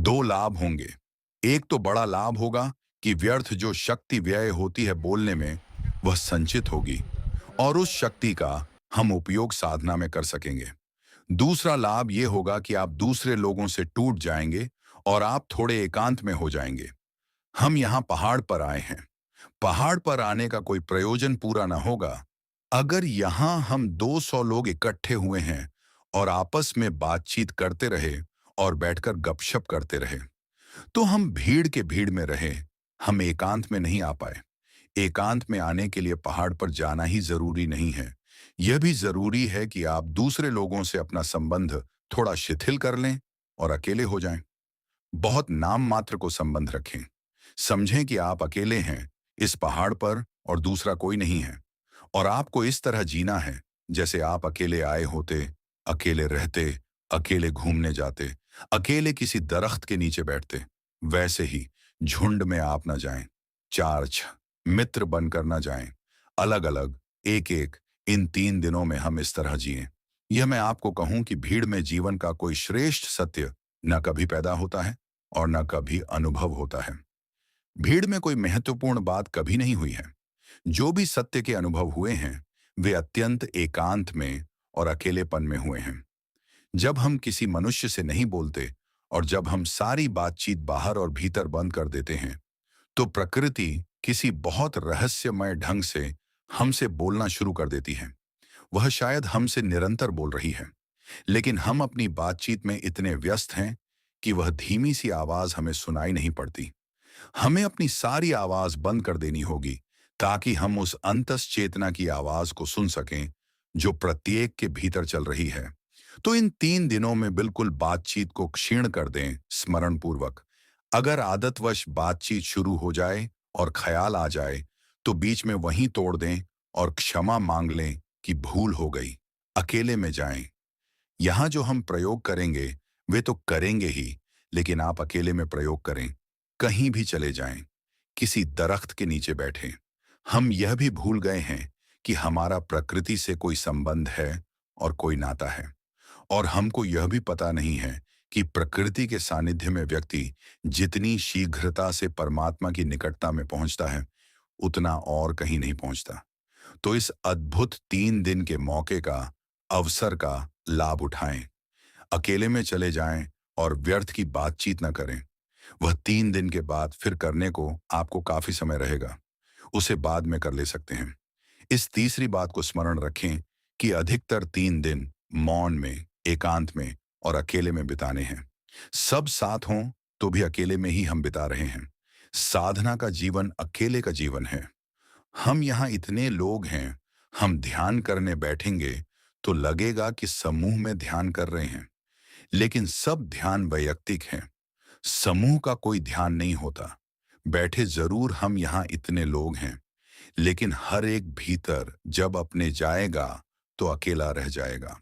दो लाभ होंगे। एक तो बड़ा लाभ होगा कि व्यर्थ जो शक्ति व्यय होती है बोलने में, वह संचित होगी और उस शक्ति का हम उपयोग साधना में कर सकेंगे। दूसरा लाभ ये होगा कि आप दूसरे लोगों से टूट जाएंगे और आप थोड़े एकांत में हो जाएंगे। हम यहाँ पहाड़ पर आए हैं। पहाड़ पर आने का कोई प्रयोजन पूरा ना होगा अगर यहाँ हम 200 लोग इकट्ठे हुए हैं और आपस में बातचीत करते रहे और बैठकर गपशप करते रहे। तो हम भीड़ के भीड़ में रहे, हम एकांत में नहीं आ पाए। एकांत में आने के लिए पहाड़ पर जाना ही जरूरी नहीं है। यह भी जरूरी है कि आप दूसरे लोगों से अपना संबंध थोड़ा शिथिल कर लें और अकेले हो जाएं। बहुत नाम मात्र को संबंध रखें। समझें कि आप अकेले हैं इस पहाड़ पर और दूसरा कोई नहीं है। और आपको इस तरह जीना है जैसे आप अकेले आए होते, अकेले रहते, अकेले घूमने जाते, अकेले किसी दरख्त के नीचे बैठते। वैसे ही झुंड में आप ना जाएं, चार छह मित्र बनकर ना जाएं, अलग अलग, एक एक। इन 3 दिनों में हम इस तरह जिएं। यह मैं आपको कहूं कि भीड़ में जीवन का कोई श्रेष्ठ सत्य न कभी पैदा होता है और न कभी अनुभव होता है। भीड़ में कोई महत्वपूर्ण बात कभी नहीं हुई है। जो भी सत्य के अनुभव हुए हैं वे अत्यंत एकांत में और अकेलेपन में हुए हैं। जब हम किसी मनुष्य से नहीं बोलते और जब हम सारी बातचीत बाहर और भीतर बंद कर देते हैं, तो प्रकृति किसी बहुत रहस्यमय ढंग से हमसे बोलना शुरू कर देती है। वह शायद हमसे निरंतर बोल रही है, लेकिन हम अपनी बातचीत में इतने व्यस्त हैं कि वह धीमी सी आवाज हमें सुनाई नहीं पड़ती। हमें अपनी सारी आवाज बंद कर देनी होगी ताकि हम उस अंतस चेतना की आवाज को सुन सकें जो प्रत्येक के भीतर चल रही है। तो इन 3 दिनों में बिल्कुल बातचीत को क्षीण कर दें स्मरण पूर्वक। अगर आदतवश बातचीत शुरू हो जाए और ख्याल आ जाए तो बीच में वहीं तोड़ दें और क्षमा मांग लें कि भूल हो गई। अकेले में जाएं। यहाँ जो हम प्रयोग करेंगे वे तो करेंगे ही, लेकिन आप अकेले में प्रयोग करें। कहीं भी चले जाएं, किसी दरख्त के नीचे बैठें। हम यह भी भूल गए हैं कि हमारा प्रकृति से कोई संबंध है और कोई नाता है। और हमको यह भी पता नहीं है कि प्रकृति के सानिध्य में व्यक्ति जितनी शीघ्रता से परमात्मा की निकटता में पहुंचता है उतना और कहीं नहीं पहुंचता। तो इस अद्भुत 3 दिन के मौके का, अवसर का लाभ उठाएं। अकेले में चले जाएं और व्यर्थ की बातचीत न करें। वह 3 दिन के बाद फिर करने को आपको काफी समय रहेगा, उसे बाद में कर ले सकते हैं। इस तीसरी बात को स्मरण रखें कि अधिकतर 3 दिन मौन में, एकांत में और अकेले में बिताने हैं। सब साथ हों तो भी अकेले में ही हम बिता रहे हैं। साधना का जीवन अकेले का जीवन है। हम यहाँ इतने लोग हैं, हम ध्यान करने बैठेंगे तो लगेगा कि समूह में ध्यान कर रहे हैं, लेकिन सब ध्यान वैयक्तिक है। समूह का कोई ध्यान नहीं होता। बैठे जरूर हम यहाँ इतने लोग हैं, लेकिन हर एक भीतर जब अपने जाएगा तो अकेला रह जाएगा।